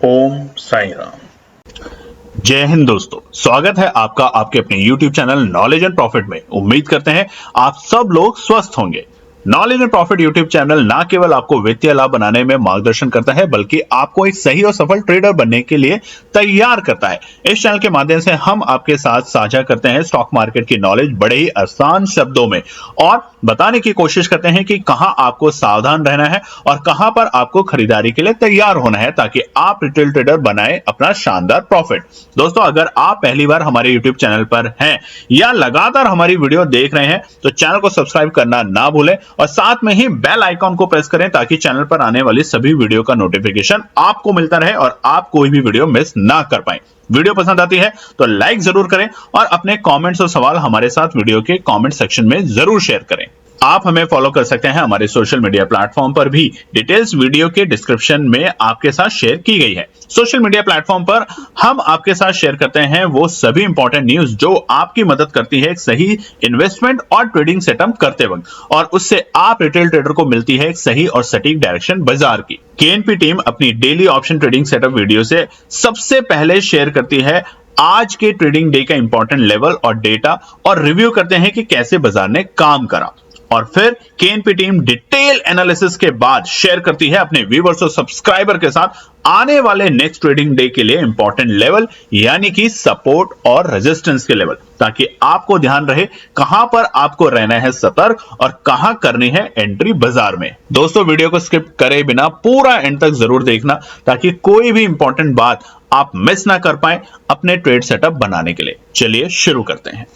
ओम साई राम। जय हिंद दोस्तों, स्वागत है आपका आपके अपने YouTube channel knowledge and profit में। उम्मीद करते हैं आप सब लोग स्वस्थ होंगे। Knowledge and profit YouTube channel ना केवल आपको वित्तीय लाभ बनाने में मार्गदर्शन करता है, बल्कि आपको एक सही और सफल ट्रेडर बनने के लिए तैयार करता है। इस चैनल के माध्यम से हम आपके साथ साझा करते हैं स्टॉक मार्केट की नॉलेज बड़े ही आसान शब्दों में, और बताने की कोशिश करते हैं कि कहां आपको सावधान रहना है और कहां पर आपको खरीदारी के लिए तैयार होना है, ताकि आप रिटेल ट्रेडर बनाए अपना शानदार प्रॉफिट। दोस्तों, अगर आप पहली बार हमारे YouTube चैनल पर हैं या लगातार हमारी वीडियो देख रहे हैं तो चैनल को सब्सक्राइब करना ना भूलें और साथ में ही बेल आइकॉन को प्रेस करें, ताकि चैनल पर आने वाली सभी वीडियो का नोटिफिकेशन आपको मिलता रहे और आप कोई भी वीडियो मिस ना कर पाए। वीडियो पसंद आती है तो लाइक जरूर करें और अपने कमेंट्स और सवाल हमारे साथ वीडियो के कमेंट सेक्शन में जरूर शेयर करें। आप हमें फॉलो कर सकते हैं हमारे सोशल मीडिया प्लेटफॉर्म पर भी, डिटेल्स वीडियो के डिस्क्रिप्शन में आपके साथ शेयर की गई है। सोशल मीडिया प्लेटफॉर्म पर हम आपके साथ शेयर करते हैं वो सभी इंपॉर्टेंट न्यूज जो आपकी मदद करती है एक सही इन्वेस्टमेंट और ट्रेडिंग सेटअप करते वक्त, और उससे आप रिटेल ट्रेडर को मिलती है एक सही और सटीक डायरेक्शन बाजार की। केएनपी टीम अपनी daily option trading setup video से सबसे पहले शेयर करती है आज के ट्रेडिंग डे का इंपॉर्टेंट लेवल और डेटा, और रिव्यू करते हैं कि कैसे बाजार ने काम करा, और फिर केएनपी टीम डिटेल एनालिसिस के बाद शेयर करती है अपने व्यूअर्स और सब्सक्राइबर के साथ आने वाले नेक्स्ट ट्रेडिंग डे के लिए इंपॉर्टेंट लेवल, यानी कि सपोर्ट और रेजिस्टेंस के लेवल, ताकि आपको ध्यान रहे कहां पर आपको रहना है सतर्क और कहां करनी है एंट्री बाजार में। दोस्तों, वीडियो को स्किप करे बिना पूरा एंड तक जरूर देखना, ताकि कोई भी इंपॉर्टेंट बात आप मिस ना कर पाए अपने ट्रेड सेटअप बनाने के लिए। चलिए शुरू करते हैं।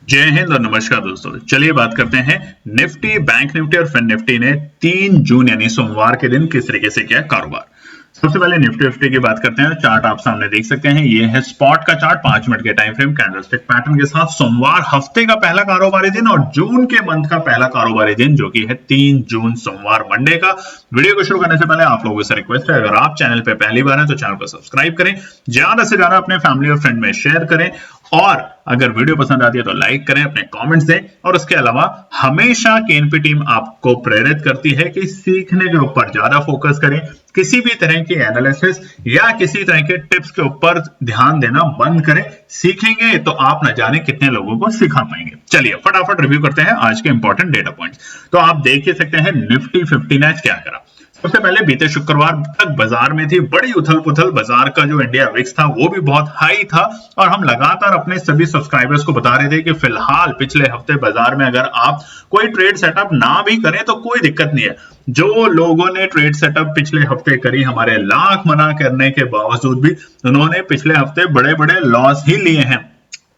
जय हिंद और नमस्कार दोस्तों, चलिए बात करते हैं निफ्टी, बैंक निफ्टी और फिन निफ्टी ने 3 जून यानी सोमवार के दिन किस तरीके से किया कारोबार। सबसे पहले निफ्टी की बात करते हैं। चार्ट आप सामने देख सकते हैं, ये है स्पॉट का चार्ट 5 मिनट के टाइम फ्रेम कैंडलस्टिक पैटर्न के साथ। सोमवार हफ्ते का पहला कारोबारी दिन और जून के मंथ का पहला कारोबारी दिन, जो कि है 3 जून सोमवार मंडे का। वीडियो को शुरू करने से पहले आप लोगों से रिक्वेस्ट है, अगर आप चैनल पे पहली बार हैं तो चैनल को सब्सक्राइब करें, ज्यादा से ज्यादा अपने फैमिली और फ्रेंड में शेयर करें, और अगर वीडियो पसंद आती है तो लाइक करें, अपने कमेंट्स दें। और उसके अलावा हमेशा केएनपी टीम आपको प्रेरित करती है कि सीखने के ऊपर ज्यादा फोकस करें, किसी भी तरह की एनालिसिस या किसी तरह के टिप्स के ऊपर ध्यान देना बंद करें। सीखेंगे तो आप न जाने कितने लोगों को सिखा पाएंगे। चलिए फटाफट रिव्यू करते हैं आज के इंपॉर्टेंट डेटा पॉइंट्स। तो आप देख ही सकते हैं निफ्टी 50 ने क्या करा। सबसे पहले बीते शुक्रवार तक बाजार में थी बड़ी उथल पुथल। बाजार का जो इंडिया विक्स था वो भी बहुत हाई था, और हम लगातार अपने सभी सब्सक्राइबर्स को बता रहे थे कि फिलहाल पिछले हफ्ते बाजार में अगर आप कोई ट्रेड सेटअप ना भी करें तो कोई दिक्कत नहीं है। जो लोगों ने ट्रेड सेटअप पिछले हफ्ते करी, हमारे लाख मना करने के बावजूद भी उन्होंने पिछले हफ्ते बड़े बड़े लॉस ही लिए हैं,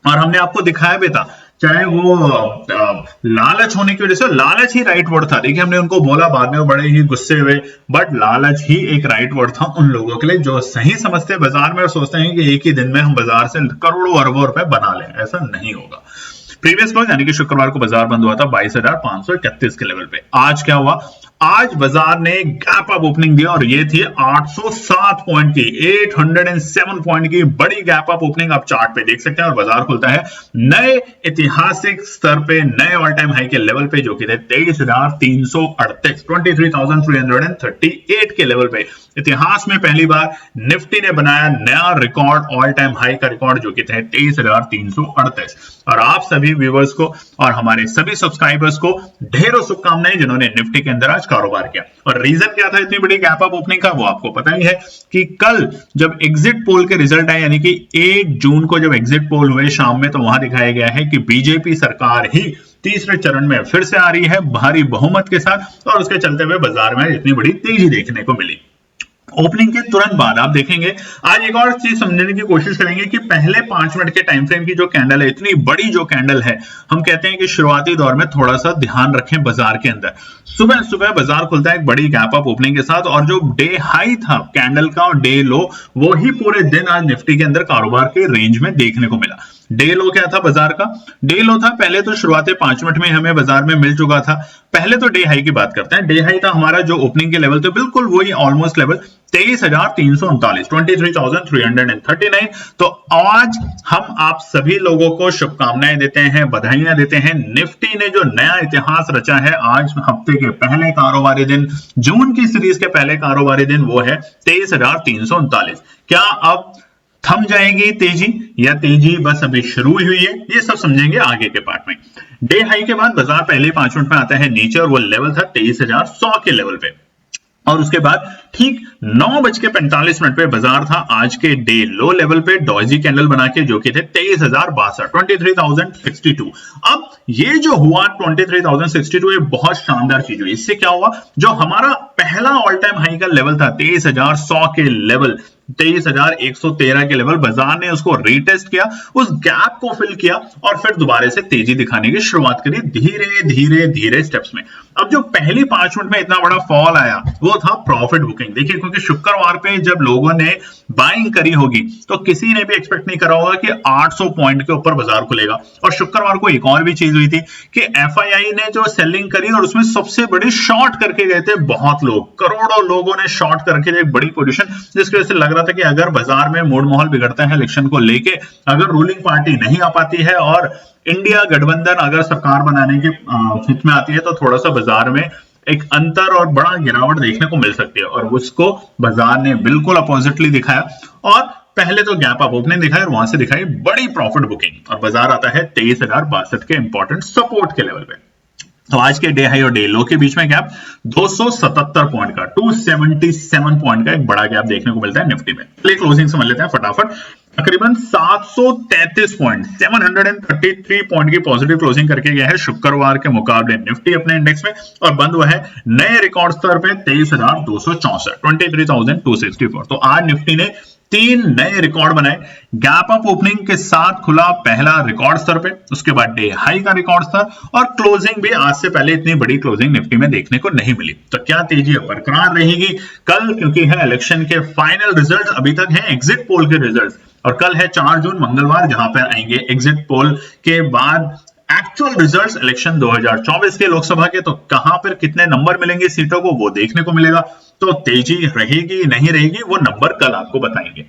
और हमने आपको दिखाया भी था। चाहे वो लालच होने की वजह से, लालच ही राइट वर्ड था। देखिए, हमने उनको बोला बाद में बड़े ही गुस्से हुए, बट लालच ही एक राइट वर्ड था उन लोगों के लिए जो सही समझते हैं बाजार में और सोचते हैं कि एक ही दिन में हम बाजार से करोड़ों अरबों रुपए बना लें। ऐसा नहीं होगा। प्रीवियस क्लोज यानी कि शुक्रवार को बाजार बंद हुआ था 22,531 के लेवल पे। आज क्या हुआ? आज बाजार ने गैप अप ओपनिंग दिया, और ये थी 807 पॉइंट की, 807 पॉइंट की बड़ी गैप अप ओपनिंग आप चार्ट पे देख सकते हैं। और बाजार खुलता है नए ऐतिहासिक स्तर पे, नए ऑल टाइम हाई के लेवल पे, जो कि थे 23,338 23,338 के लेवल पे। इतिहास में पहली बार निफ्टी ने बनाया नया रिकॉर्ड, ऑल टाइम हाई का रिकॉर्ड, जो कि थे 23,338। और आप सभी व्यूअर्स को और हमारे सभी सब्सक्राइबर्स को ढेरों शुभकामनाएं जिन्होंने निफ्टी के अंदर आज कारोबार किया। और रीजन क्या था इतनी बड़ी गैप अप ओपनिंग का, वो आपको पता ही है कि कल जब एग्जिट पोल के रिजल्ट आए, यानी कि 1 जून को जब एग्जिट पोल हुए शाम में, तो वहां दिखाया गया है कि बीजेपी सरकार ही तीसरे चरण में फिर से आ रही है भारी बहुमत के साथ, और उसके चलते हुए बाजार में इतनी बड़ी तेजी देखने को मिली। ओपनिंग के तुरंत बाद आप देखेंगे आज एक और चीज समझने की कोशिश करेंगे कि पहले 5 मिनट के टाइम फ्रेम की जो कैंडल है, इतनी बड़ी जो कैंडल है, हम कहते हैं कि शुरुआती दौर में थोड़ा सा ध्यान रखें बाजार के अंदर। सुबह सुबह बाजार खुलता है एक बड़ी गैप अप ओपनिंग के साथ, और जो डे हाई था कैंडल का और डे लो, वो ही पूरे दिन आज निफ्टी के अंदर कारोबार के रेंज में देखने को मिला। डे लो क्या था बाजार का? डे लो था, पहले तो शुरुआती 5 मिनट में हमें बाजार में मिल चुका था। पहले तो डे हाई की बात करते हैं। डे हाई था हमारा जो ओपनिंग के लेवल थे, बिल्कुल वही ऑलमोस्ट लेवल 23,339, 23,339। तो आज हम आप सभी लोगों को शुभकामनाएं देते हैं, बधाइयां देते हैं। निफ्टी ने जो नया इतिहास रचा है आज हफ्ते के पहले कारोबारी दिन, जून की सीरीज के पहले कारोबारी दिन, वो है 23,339। क्या अब थम जाएगी तेजी या तेजी बस अभी शुरू हुई है, ये सब समझेंगे आगे के पार्ट में। डे हाई के बाद बाजार पहले 5 मिनट में आता है नीचे और वो लेवल था 23,100 के लेवल पे। और उसके बाद ठीक 9:45 पे बाजार था आज के डे लो लेवल पे डॉजी कैंडल बना के, जो कि थे 23,062, 23,062। अब ये जो हुआ 23,062, ये बहुत शानदार चीज हुई। इससे क्या हुआ, जो हमारा पहला ऑल टाइम हाई का लेवल था 23,100 के लेवल, 23,113 के लेवल, बाजार ने उसको रीटेस्ट किया, उस गैप को फिल किया और फिर दोबारा से तेजी दिखाने की शुरुआत करी धीरे धीरे धीरे स्टेप्स में। अब जो पहली 5 मिनट में इतना बड़ा फॉल आया वो था प्रॉफिट बुकिंग। देखिए, क्योंकि शुक्रवार पे जब लोगों ने बाइंग करी होगी तो किसी ने भी एक्सपेक्ट नहीं करा होगा कि 800 पॉइंट के ऊपर बाजार खुलेगा। और शुक्रवार को एक और भी चीज हुई थी कि एफआईआई ने जो सेलिंग करी और उसमें सबसे बड़ी शॉर्ट करके गए थे बहुत लोग, करोड़ों लोगों ने शॉर्ट करके एक बड़ी पोजीशन, जिसकी वजह से लग रहा था कि अगर बाजार में मूड माहौल बिगड़ता है इलेक्शन को लेके, अगर रूलिंग पार्टी नहीं आ पाती है और इंडिया गठबंधन अगर सरकार बनाने के हित में आती है, तो थोड़ा सा बाजार में एक अंतर और बड़ा गिरावट देखने को मिल सकती है। और उसको बाजार ने बिल्कुल अपोजिटली दिखाया और पहले तो गैप अप ओपनिंग दिखाई और वहां से दिखाई बड़ी प्रॉफिट बुकिंग, और बाजार आता है 23,062 के इंपॉर्टेंट सपोर्ट के लेवल पे। तो आज के डे हाई और डे लो के बीच में गैप 277 पॉइंट का, 277 पॉइंट का एक बड़ा गैप देखने को मिलता है निफ्टी में। चलिए क्लोजिंग समझ लेते हैं फटाफट। तकरीबन 733 पॉइंट, 733 पॉइंट की पॉजिटिव क्लोजिंग करके गया है शुक्रवार के मुकाबले निफ्टी अपने इंडेक्स में, और बंद हुआ है नए रिकॉर्ड स्तर पे 23,264, 23,264। तो आज निफ्टी ने 3 नए रिकॉर्ड बनाए। गैप अप ओपनिंग के साथ खुला पहला रिकॉर्ड स्तर पे, उसके बाद डे हाई का रिकॉर्ड स्तर, और क्लोजिंग भी आज से पहले इतनी बड़ी क्लोजिंग निफ्टी में देखने को नहीं मिली। तो क्या तेजी बरकरार रहेगी कल, क्योंकि है इलेक्शन के फाइनल रिजल्ट, अभी तक है एग्जिट पोल के रिजल्ट, और कल है 4 जून मंगलवार, जहां पर आएंगे एग्जिट पोल के बाद एक्चुअल रिजल्ट्स इलेक्शन 2024 के लोकसभा के। तो कहां पर कितने नंबर मिलेंगे सीटों को, वो देखने को मिलेगा। तो तेजी रहेगी नहीं रहेगी वो नंबर कल आपको बताएंगे।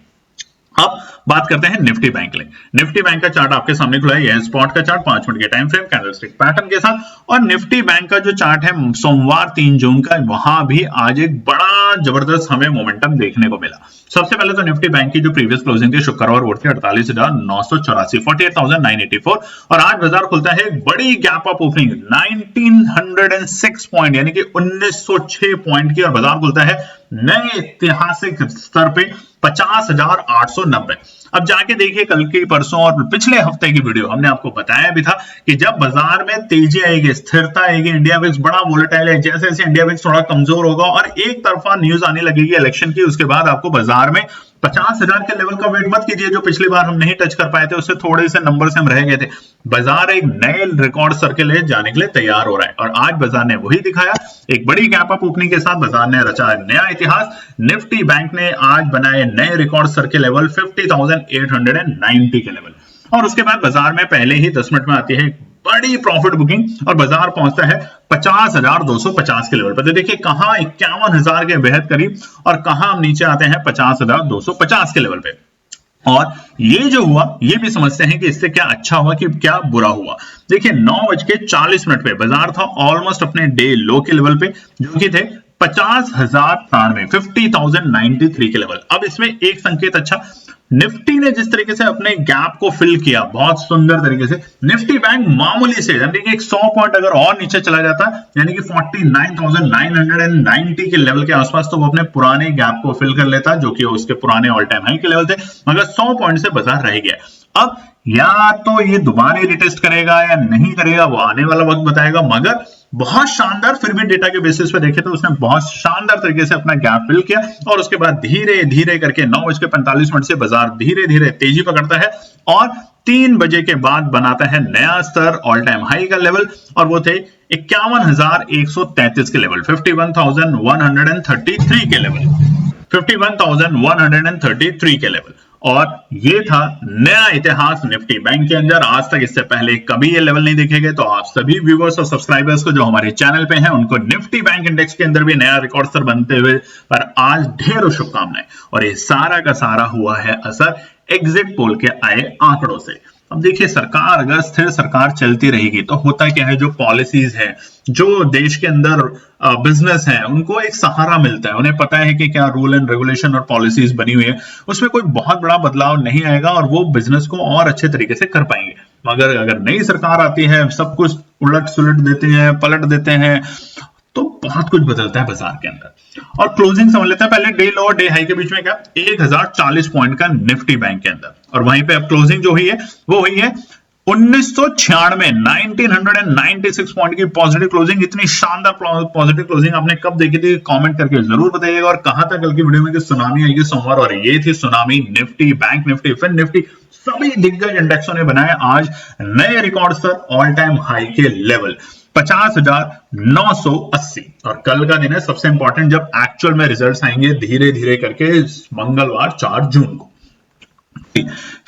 अब बात करते हैं निफ्टी बैंक ले। निफ्टी बैंक का चार्ट आपके सामने खुला है, यह स्पॉट का चार्ट 5 मिनट के टाइम फ्रेम कैंडलस्टिक पैटर्न के साथ, और निफ्टी बैंक का जो चार्ट है सोमवार 3 जून का, वहां भी आज एक बड़ा जबरदस्त हमें मोमेंटम देखने को मिला। सबसे पहले तो निफ्टी बैंक की जो प्रीवियस क्लोजिंग थी शुक्रवार वो थी 48,984, 48,984, और आज बाजार खुलता है एक बड़ी गैप अप ओपनिंग 1906 पॉइंट, यानी कि 1906 पॉइंट की, और बाजार खुलता है नए ऐतिहासिक स्तर पे 50,890। अब जाके देखिए कल की, परसों और पिछले हफ्ते की वीडियो, हमने आपको बताया भी था कि जब बाजार में तेजी आएगी, स्थिरता आएगी, इंडिया विक्स बड़ा वोलेटाइल है, जैसे जैसे इंडिया विक्स थोड़ा कमजोर होगा और एक तरफा न्यूज आने लगेगी इलेक्शन की, उसके बाद आपको बाजार में 50,000 के लेवल का वेट मत कीजिए, जो पिछली बार हम नहीं टच कर पाए थे, उससे थोड़े से नंबर से हम रह गए थे। बाजार एक नए रिकॉर्ड स्तर के लिए जाने के लिए तैयार हो रहा है, और आज बाजार ने वही दिखाया। एक बड़ी गैप अप ओपनिंग के साथ बाजार ने रचा नया इतिहास। निफ्टी बैंक ने आज बनाए नए रिकॉर्ड स्तर के लेवल 50,890 के लेवल, और उसके बाद बाजार में पहले ही 10 मिनट में आती है बड़ी प्रॉफिट बुकिंग, और बाजार पहुंचता है 50,250 के लेवल पर। तो देखिए कहां 51,000 के बेहद करीब, और कहां हम नीचे आते हैं 50,250 के लेवल पे। और ये जो हुआ, ये भी समझते हैं कि इससे क्या अच्छा हुआ कि क्या बुरा हुआ। देखिए 9:40 पे बाजार था ऑलमोस्ट अपने डे लो के लेवल पे, जो कि थे 50,093, 50,093 के लेवल। अब इसमें एक संकेत अच्छा, निफ्टी ने जिस तरीके से अपने गैप को फिल किया बहुत सुंदर तरीके से, निफ्टी बैंक मामूली से, यानी कि 100 पॉइंट अगर और नीचे चला जाता, यानी कि 49,990 के लेवल के आसपास, तो वो अपने पुराने गैप को फिल कर लेता, जो कि उसके पुराने ऑल टाइम हाई के लेवल थे, मगर 100 पॉइंट से बाजार रह गया। अब या तो ये दोबारा रिटेस्ट करेगा या नहीं करेगा, वो आने वाला वक्त बताएगा, मगर बहुत शानदार, फिर भी डेटा के बेसिस पे देखे तो उसने बहुत शानदार तरीके से अपना गैप फिल किया, और उसके बाद धीरे धीरे करके 9:45 से बाजार धीरे धीरे तेजी पकड़ता है, और 3 बजे के बाद बनाता है नया स्तर, ऑल टाइम हाई का लेवल, और वो थे 51,133 के लेवल, 51,133 के लेवल, 51,133 के लेवल। और ये था नया इतिहास निफ्टी बैंक के अंदर। आज तक इससे पहले कभी ये लेवल नहीं देखे गए। तो आप सभी व्यूअर्स और सब्सक्राइबर्स को जो हमारे चैनल पे हैं उनको निफ्टी बैंक इंडेक्स के अंदर भी नया रिकॉर्ड स्तर बनते हुए पर आज ढेरों शुभकामनाएं। और ये सारा का सारा हुआ है असर एग्जिट पोल के आए आंकड़ों से। अब देखिए, सरकार अगर स्थिर सरकार चलती रहेगी तो होता क्या है, जो पॉलिसीज है, जो देश के अंदर बिजनेस है, उनको एक सहारा मिलता है। उन्हें पता है कि क्या रूल एंड रेगुलेशन और पॉलिसीज बनी हुई है, उसमें कोई बहुत बड़ा बदलाव नहीं आएगा और वो बिजनेस को और अच्छे तरीके से कर पाएंगे। मगर अगर नई सरकार आती है, सब कुछ उलट सुलट देते हैं, पलट देते हैं, तो बहुत कुछ बदलता है बाजार के अंदर। और क्लोजिंग समझ लेते हैं पहले। डे लो और डे हाई के बीच में क्या, 1040 पॉइंट का निफ्टी बैंक के अंदर, और वहीं पे अब क्लोजिंग जो हुई है वो हुई है 1996 1996 पॉइंट की पॉजिटिव क्लोजिंग। इतनी शानदार पॉजिटिव क्लोजिंग आपने कब देखी थी, कमेंट करके जरूर बताइएगा। और कहा था कल की वीडियो में कि सुनामी आएगी सोमवार, और ये थी सुनामी। निफ्टी, बैंक निफ्टी, फिर निफ्टी, सभी दिग्गज इंडेक्सों ने बनाए आज नए रिकॉर्ड स्तर, ऑल टाइम हाई के लेवल 50,980। और कल का दिन है सबसे इंपॉर्टेंट, जब एक्चुअल में रिजल्ट्स आएंगे धीरे धीरे करके मंगलवार 4 जून को। फिर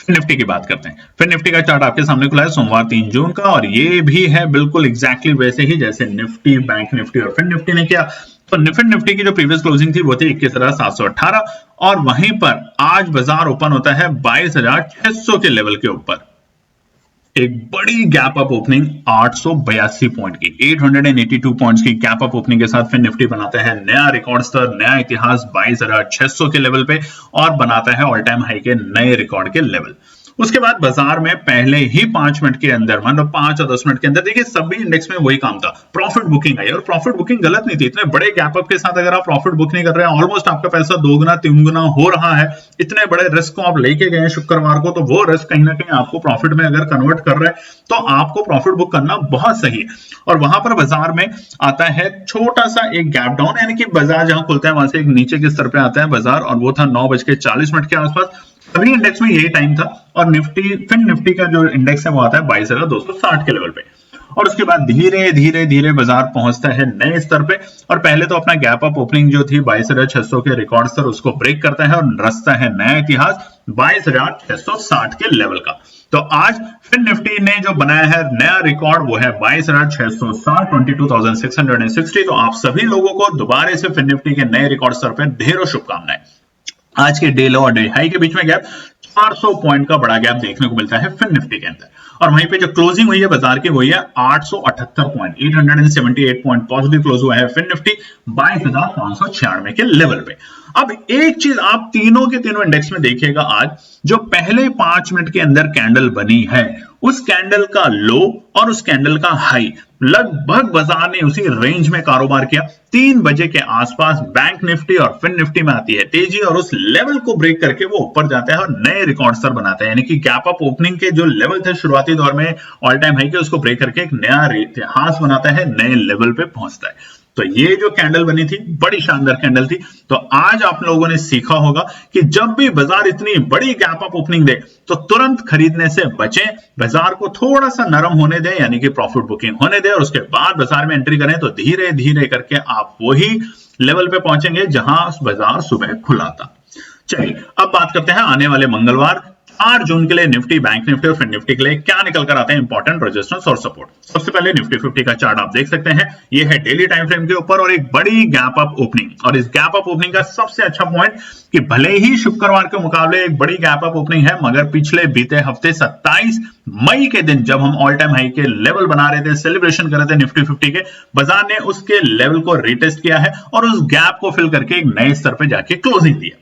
निफ्टी की बात करते हैं। फिर निफ्टी का चार्ट आपके सामने खुला है सोमवार 3 जून का, और ये भी है बिल्कुल एग्जैक्टली वैसे ही जैसे निफ्टी, बैंक निफ्टी और फिर निफ्टी ने किया। तो फिर निफ्टी की जो प्रीवियस क्लोजिंग थी वो थी 21,718, और वहीं पर आज बाजार ओपन होता है 22,600 के लेवल के ऊपर। एक बड़ी गैप अप ओपनिंग 882 पॉइंट की, 882 पॉइंट्स की गैप अप ओपनिंग के साथ फिर निफ्टी बनाता है नया रिकॉर्ड स्तर, नया इतिहास 22,600 के लेवल पे, और बनाता है ऑल टाइम हाई के नए रिकॉर्ड के लेवल। उसके बाद बाजार में पहले ही 5 मिनट के अंदर, मतलब 5 और 10 मिनट के अंदर, देखिए सभी इंडेक्स में वही काम था, प्रॉफिट बुकिंग आई। और प्रॉफिट बुकिंग गलत नहीं थी। इतने बड़े गैप अप के साथ अगर आप प्रॉफिट बुक नहीं कर रहे हैं, ऑलमोस्ट आपका पैसा 2 गुना 3 गुना हो रहा है, इतने बड़े रिस्क को आप लेके गए शुक्रवार को, तो वो रिस्क कहीं ना कहीं आपको प्रॉफिट में अगर कन्वर्ट कर रहे हैं तो आपको प्रॉफिट बुक करना बहुत सही है। और वहां पर बाजार में आता है छोटा सा एक गैप डाउन, यानी कि बाजार जहां खुलता है वहां से एक नीचे के स्तर पे आता है बाजार, और वो था 9:40 के आसपास। सभी इंडेक्स में यही टाइम था। और निफ्टी, फिर निफ्टी का जो इंडेक्स है वो आता है 22,260 के लेवल पे। और उसके बाद धीरे धीरे धीरे बाजार पहुंचता है नए स्तर पे, और पहले तो अपना गैप अप ओपनिंग जो थी 22,600 के रिकॉर्ड स्तर, उसको ब्रेक करता है और रचता है नया इतिहास 22,660 के लेवल का। तो आज फिर निफ्टी ने जो बनाया है नया रिकॉर्ड वो है 22,660, 22,660। तो आप सभी लोगों को दोबारा से फिर निफ्टी के नए रिकॉर्ड स्तर पर ढेरों शुभकामनाएं। आज के डे लो और डे हाई के बीच में गैप 400 पॉइंट का बड़ा गैप देखने को मिलता है फिर निफ्टी के अंदर। और वहीं पे जो क्लोजिंग हुई है बाजार की वही है 878 पॉइंट, 878 पॉइंट पॉजिटिव क्लोज हुआ है फिर निफ्टी 22,596 के लेवल पे। अब एक चीज आप तीनों के तीनों इंडेक्स में देखिएगा, आज जो पहले 5 मिनट के अंदर कैंडल बनी है, उस कैंडल का लो और उस कैंडल का हाई लगभग बाजार ने उसी रेंज में कारोबार किया। 3 बजे के आसपास बैंक निफ्टी और फिर निफ्टी में आती है तेजी, और उस लेवल को ब्रेक करके वो ऊपर जाता है और नए रिकॉर्ड स्तर बनाता है। यानी कि गैप अप ओपनिंग के जो लेवल थे शुरुआती दौर में ऑल टाइम हाई के, उसको ब्रेक करके एक नया इतिहास बनाता है, नए लेवल पे पहुंचता है। तो ये जो कैंडल बनी थी बड़ी शानदार कैंडल थी। तो आज आप लोगों ने सीखा होगा कि जब भी बाजार इतनी बड़ी गैप अप ओपनिंग दे तो तुरंत खरीदने से बचें, बाजार को थोड़ा सा नरम होने दें, यानी कि प्रॉफिट बुकिंग होने दें, और उसके बाद बाजार में एंट्री करें। तो धीरे धीरे करके आप वही लेवल पे पहुंचेंगे जहां बाजार सुबह खुला था। चलिए अब बात करते हैं आने वाले मंगलवार 8 जून के लिए निफ्टी, बैंक निफ्टी और फिर निफ्टी के लिए क्या निकल कर आते हैं इंपॉर्टेंट रेजिस्टेंस और सपोर्ट। सबसे पहले निफ्टी 50 का चार्ट आप देख सकते हैं, ये है डेली टाइम फ्रेम के ऊपर, और एक बड़ी गैप अप ओपनिंग। और इस गैप अप ओपनिंग का सबसे अच्छा पॉइंट कि भले ही शुक्रवार के मुकाबले एक बड़ी गैप अप ओपनिंग है, मगर पिछले बीते हफ्ते 27 मई के दिन जब हम ऑल टाइम हाई के लेवल बना रहे थे, सेलिब्रेशन कर रहे थे निफ्टी 50 के, बाजार ने उसके लेवल को रिटेस्ट किया है और उस गैप को फिल करके एक नए स्तर पर जाके क्लोजिंग दी है।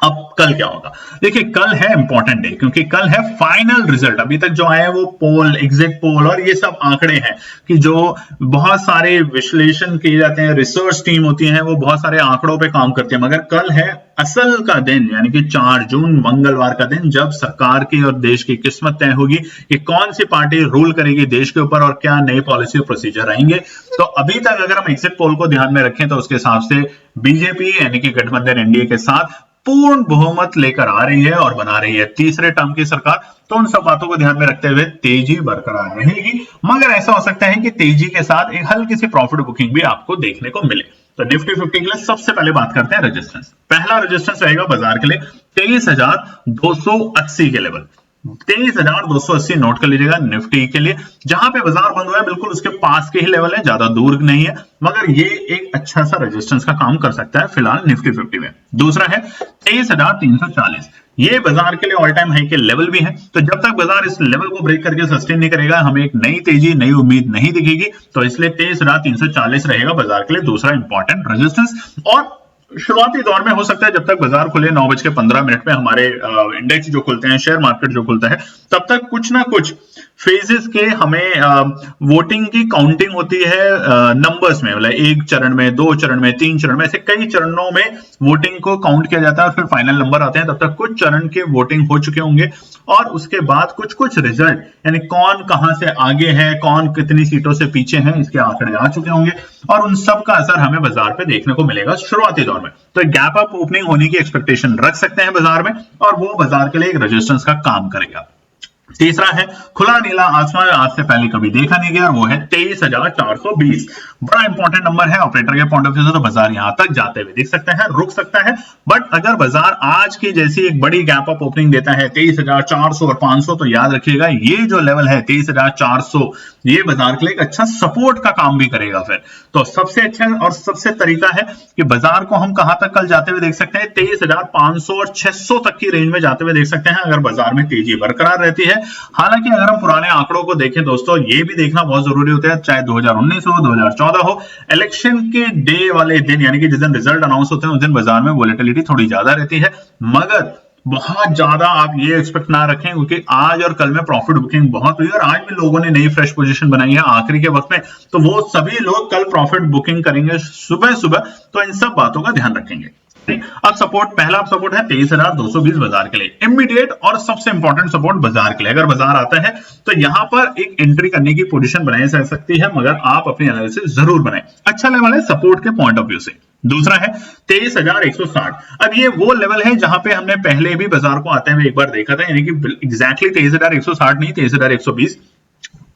अब कल क्या होगा, देखिए कल है इंपॉर्टेंट डे, क्योंकि कल है फाइनल रिजल्ट। अभी तक जो आए हैं वो पोल, एग्जिट पोल और ये सब आंकड़े हैं कि जो बहुत सारे विश्लेषण किए जाते हैं, रिसर्च टीम होती है, वो बहुत सारे आंकड़ों पे काम करती है। मगर कल है असल का दिन, यानी कि 4 जून मंगलवार का दिन, जब सरकार की और देश की किस्मत तय होगी कि कौन सी पार्टी रूल करेगी देश के ऊपर और क्या नई पॉलिसी और प्रोसीजर आएंगे। तो अभी तक अगर हम एग्जिट पोल को ध्यान में रखें तो उसके हिसाब से बीजेपी यानी कि गठबंधन एनडीए के साथ पूर्ण बहुमत लेकर आ रही है और बना रही है तीसरे टर्म की सरकार। तो उन सब बातों को ध्यान में रखते हुए तेजी बरकरार रहेगी, मगर ऐसा हो सकता है कि तेजी के साथ एक हल्की सी प्रॉफिट बुकिंग भी आपको देखने को मिले। तो निफ्टी 50 के लिए सबसे पहले बात करते हैं रेजिस्टेंस। पहला रेजिस्टेंस रहेगा बाजार के लिए 23,280 के लेवल। 23,280 नोट कर लीजिएगा निफ्टी के लिए। जहां पे बाजार बंद हुआ है बिल्कुल उसके पास के ही लेवल है, ज्यादा दूर नहीं है, मगर ये एक अच्छा सा रेजिस्टेंस का काम कर सकता है फिलहाल निफ्टी 50 में। दूसरा है 23,340, ये बाजार के लिए ऑल टाइम हाई के लेवल भी है। तो जब तक बाजार इस लेवल को ब्रेक करके सस्टेन नहीं करेगा, हमें एक नई तेजी, नई उम्मीद नहीं दिखेगी। तो इसलिए 23,340 रहेगा बाजार के लिए दूसरा इंपॉर्टेंट रेजिस्टेंस। और शुरुआती दौर में हो सकता है जब तक बाजार खुले 9:15 पे हमारे इंडेक्स जो खुलते हैं, शेयर मार्केट जो खुलता है, तब तक कुछ ना कुछ फेजेस के हमें वोटिंग की काउंटिंग होती है नंबर्स में, मतलब एक चरण में, 2 चरण में, 3 चरण में, ऐसे कई चरणों में वोटिंग को काउंट किया जाता है और फिर फाइनल नंबर आते हैं। तब तक कुछ चरण के वोटिंग हो चुके होंगे और उसके बाद कुछ कुछ रिजल्ट, यानी कौन कहां से आगे है, कौन कितनी सीटों से पीछे है, इसके आंकड़े आ चुके होंगे और उन सब का असर हमें बाजार पे देखने को मिलेगा शुरुआती दौर में। तो गैप अप ओपनिंग होने की एक्सपेक्टेशन रख सकते हैं बाजार में और वो बाजार के लिए एक रेजिस्टेंस का काम करेगा। तीसरा है खुला नीला आसमान, आज से पहले कभी देखा नहीं गया, वो है 23,420। बड़ा इंपॉर्टेंट नंबर है ऑपरेटर के पॉइंट ऑफ व्यू से। तो बाजार यहां तक जाते हुए दिख सकता है, रुक सकता है, बट अगर बाजार आज की जैसी एक बड़ी गैप अप ओपनिंग देता है 23,400 और 500, तो याद रखिएगा ये जो लेवल है 23,400, ये बाजार के लिए एक अच्छा सपोर्ट का काम भी करेगा फिर। तो सबसे अच्छा और सबसे तरीका है कि बाजार को हम कहां तक कल जाते हुए देख सकते हैं, 23,500 और 600 तक की रेंज में जाते हुए देख सकते हैं अगर बाजार में तेजी बरकरार रहती है। हालांकि अगर हम पुराने आंकड़ों को देखें दोस्तों, ये भी देखना बहुत जरूरी होता है, चाहे 2019 हो, 2014 हो, इलेक्शन के डे वाले दिन, यानी कि जिस दिन रिजल्ट अनाउंस होते हैं उस दिन बाजार में वोलेटिलिटी थोड़ी ज्यादा रहती है, मगर बहुत ज्यादा आप ये एक्सपेक्ट ना रखें, क्योंकि आज और कल में प्रॉफिट बुकिंग बहुत हुई और आज भी लोगों ने नई फ्रेश पोजीशन बनाई है आखिरी के वक्त में, तो वो सभी लोग कल प्रॉफिट बुकिंग करेंगे सुबह सुबह। तो इन सब बातों का ध्यान रखेंगे। अब सपोर्ट, पहला सपोर्ट है 23,220 बाजार के लिए, इमीडिएट और सबसे इंपॉर्टेंट सपोर्ट बाजार के लिए। अगर बाजार आता है तो यहां पर एक एंट्री करने की पोजीशन बनाई जा सकती है, मगर आप अपनी एनालिसिस जरूर बनाएं। अच्छा लेवल है सपोर्ट के पॉइंट ऑफ व्यू से। दूसरा है 23,160। अब ये वो लेवल है जहां पे हमने पहले भी बाजार को आते हुए एक बार देखा था, यानी कि एग्जैक्टली 23,160 नहीं, 23,120।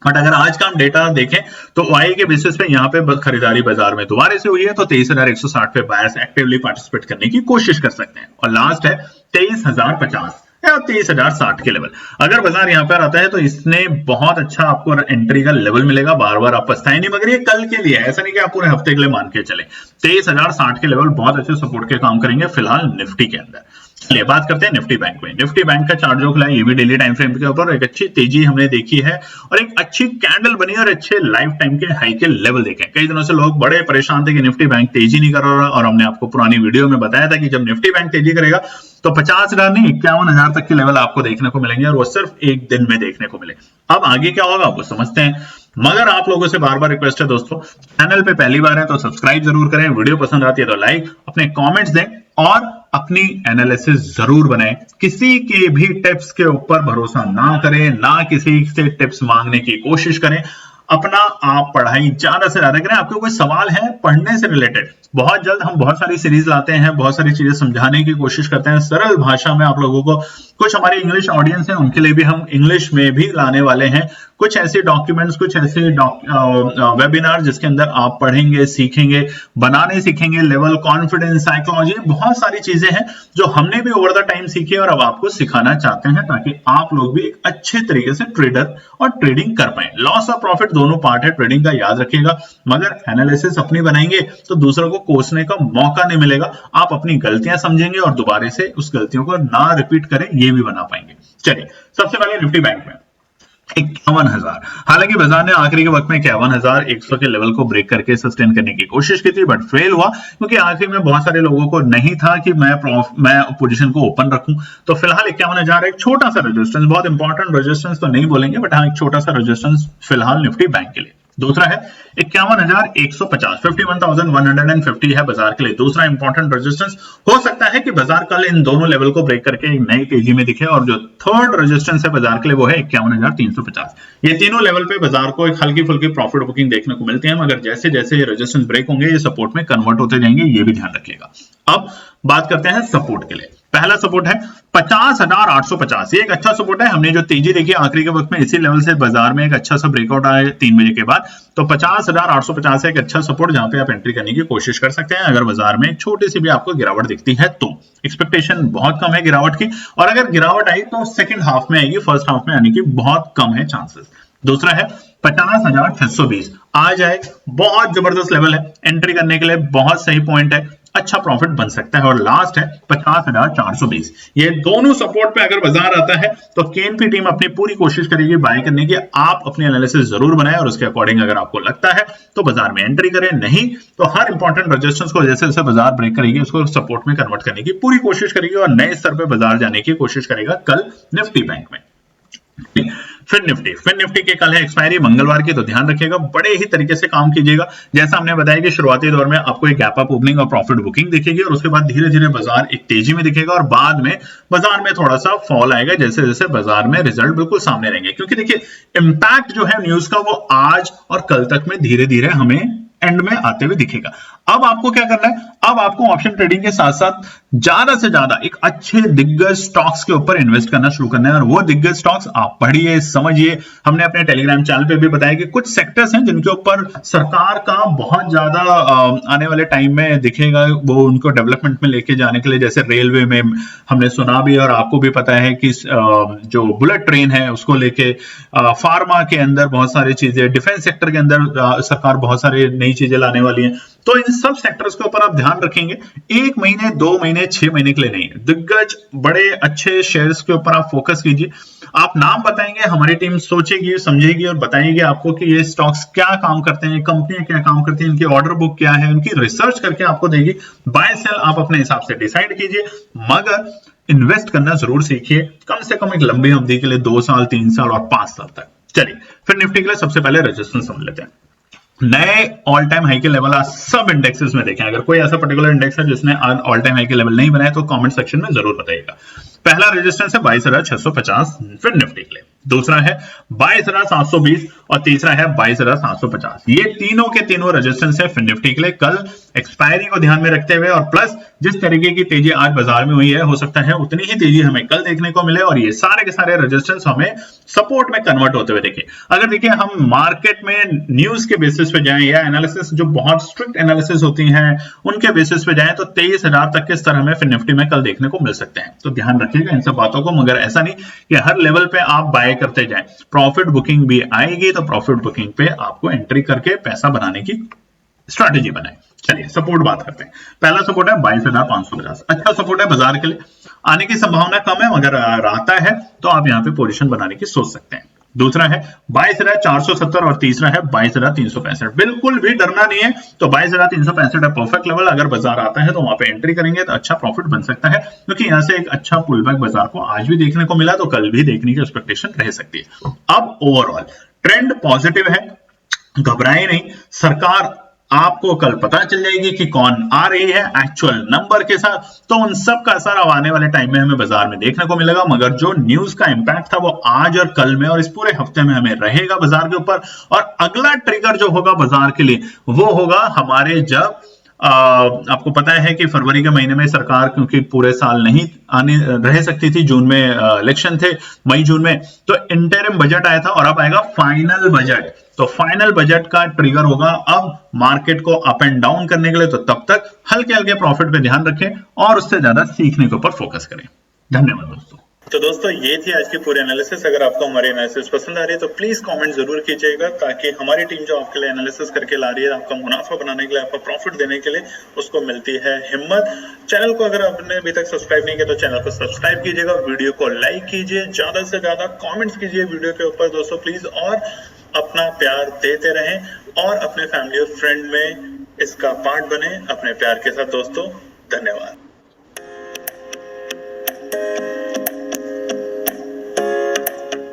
बट अगर आज का हम डेटा देखें तो OI के बेसिस पे यहाँ पे खरीदारी बाजार में दोबारा से हुई है, तो 23,160 पे बायर्स एक्टिवली पार्टिसिपेट करने की कोशिश कर सकते हैं। और लास्ट है 23,050 या 23,060 के लेवल। अगर बाजार यहाँ पर आता है तो इसने बहुत अच्छा आपको एंट्री का लेवल मिलेगा, बार बार आप पछताए नहीं, मगर ये कल के लिए, ऐसा नहीं कि आप पूरे हफ्ते के लिए मान के चले। 23,060 के लेवल बहुत अच्छे सपोर्ट के काम करेंगे फिलहाल निफ्टी के अंदर। चलिए बात करते हैं निफ्टी बैंक में। निफ्टी बैंक का चार्ट जो खुला है, ये भी डेली टाइम फ्रेम के ऊपर एक अच्छी तेजी हमने देखी है और एक अच्छी कैंडल बनी और अच्छे लाइफ टाइम के हाई के लेवल देखे। कई दिनों से लोग बड़े परेशान थे कि निफ्टी बैंक तेजी नहीं कर रहा, और हमने आपको पुरानी वीडियो में बताया था कि जब निफ्टी बैंक तेजी करेगा तो 50,000 नहीं 51,000 तक के लेवल आपको देखने को मिलेंगे और वो सिर्फ एक दिन में देखने को मिले। अब आगे क्या होगा वो समझते हैं, मगर आप लोगों से बार बार रिक्वेस्ट है दोस्तों, चैनल पे पहली बार है तो सब्सक्राइब जरूर करें, वीडियो पसंद आती है तो लाइक, अपने कमेंट्स दें और अपनी एनालिसिस जरूर बनाएं। किसी के भी टिप्स के ऊपर भरोसा ना करें, ना किसी से टिप्स मांगने की कोशिश करें। अपना आप पढ़ाई ज्यादा से ज्यादा करें। आपको कोई सवाल है पढ़ने से रिलेटेड, बहुत जल्द हम बहुत सारी सीरीज लाते हैं, बहुत सारी चीजें समझाने की कोशिश करते हैं सरल भाषा में आप लोगों को। कुछ हमारी इंग्लिश ऑडियंस है उनके लिए भी हम इंग्लिश में भी लाने वाले हैं कुछ ऐसे डॉक्यूमेंट्स, कुछ ऐसे वेबिनार जिसके अंदर आप पढ़ेंगे, सीखेंगे, बनाने सीखेंगे, लेवल, कॉन्फिडेंस, साइकोलॉजी, बहुत सारी चीजें हैं जो हमने भी ओवर द टाइम सीखी और अब आपको सिखाना चाहते हैं ताकि आप लोग भी एक अच्छे तरीके से ट्रेडर और ट्रेडिंग कर पाए। लॉस और प्रॉफिट दोनों पार्ट है ट्रेडिंग का, याद रखिएगा, मगर एनालिसिस अपनी बनाएंगे तो दूसरों को कोसने का मौका नहीं मिलेगा। आप अपनी गलतियां समझेंगे और दोबारा से उस गलतियों को ना रिपीट करें, ये भी बना पाएंगे। चलिए सबसे पहले निफ्टी बैंक में 51,000, हालांकि बाजार ने आखिरी के वक्त में 51,100 के लेवल को ब्रेक करके सस्टेन करने की कोशिश की थी, बट फेल हुआ क्योंकि आखिर में बहुत सारे लोगों को नहीं था कि मैं पोजीशन को ओपन रखूं। तो फिलहाल 51,000 एक छोटा सा रेजिस्टेंस, बहुत इंपॉर्टेंट रेजिस्टेंस तो नहीं बोलेंगे, बट हाँ एक छोटा सा रेजिस्टेंस फिलहाल निफ्टी बैंक के लिए। दूसरा है 51,150, 51,150 है बाजार के लिए दूसरा इंपॉर्टेंट रेजिस्टेंस। हो सकता है कि बाजार कल इन दोनों लेवल को ब्रेक करके एक नई तेजी में दिखे, और जो थर्ड रेजिस्टेंस है बाजार के लिए वो है 51,350। ये तीनों लेवल पे बाजार को एक हल्की फुल्की प्रॉफिट बुकिंग देखने को मिलती है, मगर जैसे जैसे रेजिस्टेंस ब्रेक होंगे ये सपोर्ट में कन्वर्ट होते जाएंगे, ये भी ध्यान रखिएगा। अब बात करते हैं सपोर्ट के लिए। पहला सपोर्ट है 50,850, ये एक अच्छा सपोर्ट है। हमने जो तेजी देखी आखिरी के वक्त में इसी लेवल से बाजार में एक अच्छा सा ब्रेकआउट आया 3 बजे के बाद, तो 50,850 एक अच्छा सपोर्ट जहां पे आप एंट्री करने की कोशिश कर सकते हैं अगर बाजार में एक छोटी सी भी आपको गिरावट दिखती है तो। एक्सपेक्टेशन बहुत कम है गिरावट की, और अगर गिरावट आई तो सेकंड हाफ में आएगी, फर्स्ट हाफ में आने की बहुत कम है चांसेस। दूसरा है 50,620, आ जाए, बहुत जबरदस्त लेवल है, एंट्री करने के लिए बहुत सही पॉइंट है, अच्छा प्रॉफिट बन सकता है। और लास्ट है 50,420, ये दोनों सपोर्ट पे अगर बाजार आता है तो केएनपी टीम अपनी पूरी कोशिश करेगी बाय करने की। आप अपनी एनालिसिस जरूर बनाएं और उसके अकॉर्डिंग अगर आपको लगता है तो बाजार में एंट्री करें, नहीं तो हर इंपॉर्टेंट रेजिस्टेंस को जैसे जैसे बाजार ब्रेक करेगी उसको सपोर्ट में कन्वर्ट करने की पूरी कोशिश करेगी और नए स्तर पे बाजार जाने की कोशिश करेगा कल निफ्टी बैंक में। फिर निफ्टी के कल है एक्सपायरी मंगलवार की, तो ध्यान रखिएगा, बड़े ही तरीके से काम कीजिएगा। जैसा हमने बताया कि शुरुआती दौर में आपको एक गैप अप ओपनिंग और प्रॉफिट बुकिंग दिखेगी और उसके बाद धीरे धीरे बाजार एक तेजी में दिखेगा और बाद में बाजार में थोड़ा सा फॉल आएगा जैसे जैसे बाजार में रिजल्ट बिल्कुल सामने रहेंगे। क्योंकि देखिए इंपैक्ट जो है न्यूज का वो आज और कल तक में धीरे धीरे हमें एंड में आते हुए दिखेगा। अब आपको क्या करना है, अब आपको ऑप्शन ट्रेडिंग के साथ साथ ज्यादा से ज्यादा एक अच्छे दिग्गज स्टॉक्स के ऊपर इन्वेस्ट करना शुरू करना है। और वो दिग्गज स्टॉक्स आप पढ़िए, समझिए। हमने अपने टेलीग्राम चैनल पे भी बताया कि कुछ सेक्टर्स हैं जिनके ऊपर सरकार का बहुत ज्यादा आने वाले टाइम में दिखेगा, वो उनको डेवलपमेंट में लेके जाने के लिए, जैसे रेलवे में हमने सुना भी और आपको भी पता है कि जो बुलेट ट्रेन है उसको लेके, फार्मा के अंदर बहुत सारी चीजें, डिफेंस सेक्टर के अंदर सरकार बहुत सारी नई चीजें लाने वाली है। तो इन सब सेक्टर्स के ऊपर आप ध्यान रखेंगे, 1 महीने 2 महीने 6 महीने के लिए नहीं, दिग्गज बड़े अच्छे शेयर्स के ऊपर आप फोकस कीजिए। आप नाम बताएंगे, हमारी टीम सोचेगी, समझेगी और बताएगी आपको कि ये स्टॉक्स क्या काम करते हैं, कंपनियां क्या काम करती हैं, इनकी ऑर्डर बुक क्या है, उनकी रिसर्च करके आपको देगी। बाय सेल आप अपने हिसाब से डिसाइड कीजिए, मगर इन्वेस्ट करना जरूर सीखिए, कम से कम एक लंबी अवधि के लिए 2 साल 3 साल और 5 साल तक। चलिए फिर निफ्टी के लिए सबसे पहले रेजिस्टेंस समझ लेते हैं। नए ऑल टाइम हाई के लेवल आज सब इंडेक्सेस में देखें, अगर कोई ऐसा पर्टिकुलर इंडेक्स है जिसने ऑल टाइम हाई के लेवल नहीं बनाए तो कमेंट सेक्शन में जरूर बताइएगा। पहला रेजिस्टेंस है 22,650 फिर निफ्टी के लिए, दूसरा है 22,720 और तीसरा है 22,750। ये तीनों के तीनों रेजिस्टेंस है फिर निफ्टी के लिए। कल एक्सपायरी को ध्यान में रखते हुए और प्लस जिस तरीके की तेजी आज बाजार में हुई है, हो सकता है उतनी ही तेजी हमें कल देखने को मिले और ये सारे के सारे रेजिस्टेंस हमें सपोर्ट में कन्वर्ट होते हुए देखें। अगर देखिए हम मार्केट में न्यूज के बेसिस पे जाएं या एनालिसिस जो बहुत स्ट्रिक्ट एनालिसिस होती हैं उनके बेसिस पे जाएं तो 23,000 तक के स्तर हमें फिर निफ्टी में कल देखने को मिल सकते हैं। तो ध्यान रखिएगा इन सब बातों को, मगर ऐसा नहीं कि हर लेवल पे आप बाय करते जाएं। प्रॉफिट बुकिंग भी आएगी तो प्रॉफिट बुकिंग पे आपको एंट्री करके पैसा बनाने की स्ट्रैटेजी बनाए। चलिए सपोर्ट बात करते हैं। पहला सपोर्ट है 22,550, अच्छा सपोर्ट है, बाजार के लिए आने की संभावना कम है, मगर आता है तो आप यहाँ पे पोजीशन बनाने की सोच सकते हैं। दूसरा है 22,470 और तीसरा है 22,365। बिल्कुल भी डरना नहीं है, तो 22,365 है परफेक्ट लेवल। अगर बाजार आता है तो वहां पे एंट्री करेंगे तो अच्छा प्रॉफिट बन सकता है, क्योंकि यहाँ से एक अच्छा पुलबैक बाजार को आज भी देखने को मिला तो कल भी देखने की एक्सपेक्टेशन रह सकती है। अब ओवरऑल ट्रेंड पॉजिटिव है, घबराए नहीं। सरकार आपको कल पता चल जाएगी कि कौन आ रही है एक्चुअल नंबर के साथ, तो उन सब का असर अब आने वाले टाइम में हमें बाजार में देखने को मिलेगा। मगर जो न्यूज का इंपैक्ट था वो आज और कल में और इस पूरे हफ्ते में हमें रहेगा बाजार के ऊपर। और अगला ट्रिगर जो होगा बाजार के लिए वो होगा हमारे जब आपको पता है कि फरवरी के महीने में सरकार क्योंकि पूरे साल नहीं आने रह सकती थी, जून में इलेक्शन थे, मई जून में, तो इंटरिम बजट आया था और अब आएगा फाइनल बजट। तो फाइनल बजट का ट्रिगर होगा अब मार्केट को अप एंड डाउन करने के लिए। तो तब तक हल्के हल्के प्रॉफिट पे ध्यान रखें और उससे ज्यादा सीखने के ऊपर फोकस करें। धन्यवाद दोस्तों। तो दोस्तों ये थी आज की पूरी एनालिसिस। अगर आपको हमारी एनालिसिस पसंद आ रही है तो प्लीज कमेंट जरूर कीजिएगा, ताकि हमारी टीम जो आपके लिए एनालिसिस करके ला रही है, आपका मुनाफा बनाने के लिए, आपका प्रॉफिट देने के लिए, उसको मिलती है हिम्मत। चैनल को अगर आपने अभी तक सब्सक्राइब नहीं किया तो चैनल को सब्सक्राइब कीजिएगा, वीडियो को लाइक कीजिए, ज्यादा से ज्यादा कॉमेंट्स कीजिए वीडियो के ऊपर दोस्तों प्लीज, और अपना प्यार देते रहें और अपने फैमिली और फ्रेंड में इसका पार्ट बने अपने प्यार के साथ दोस्तों। धन्यवाद।